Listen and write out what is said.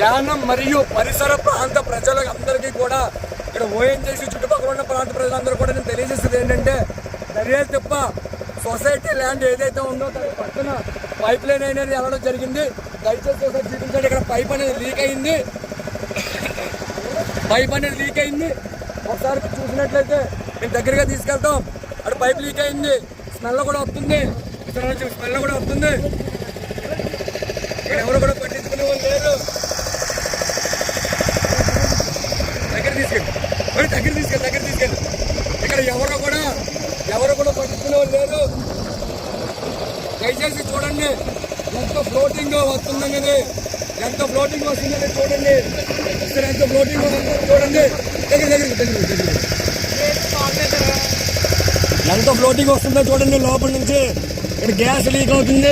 యానం మరియు పరిసర ప్రాంత ప్రజలకు అందరికీ కూడా ఇక్కడ ఓఎన్జీసీ చుట్టుపక్కల ఉన్న ప్రాంత ప్రజలందరూ కూడా నేను తెలియజేసేది ఏంటంటే దర్యాలు తిప్ప సొసైటీ ల్యాండ్ ఏదైతే ఉందో దాని పక్కన పైప్ లైన్ అనేది వెళ్ళడం జరిగింది. దయచేసి ఒకసారి చూపించండి. ఇక్కడ పైప్ అనేది లీక్ అయింది. ఒకసారి చూసినట్లయితే మేము దగ్గరగా తీసుకెళ్తాం. అక్కడ పైప్ లీక్ అయింది. స్మెల్ కూడా వస్తుంది. ఇక్కడ ఎవరు కూడా పట్టించుకునే వాళ్ళు లేరు. దగ్గర తీసుకెళ్ళి ఇక్కడ ఎవరు కూడా పట్టించుకునే వాళ్ళు లేరు. దయచేసి చూడండి ఎంత ఫ్లోటింగ్ వస్తుందనేది, ఎంత ఫ్లోటింగ్ వస్తుందనేది చూడండి. ఇక్కడ ఎంత ఫ్లోటింగ్ వస్తుందో చూడండి. ఎంత ఫ్లోటింగ్ వస్తుందో చూడండి. లోపల నుంచి ఇక్కడ గ్యాస్ లీక్ అవుతుంది.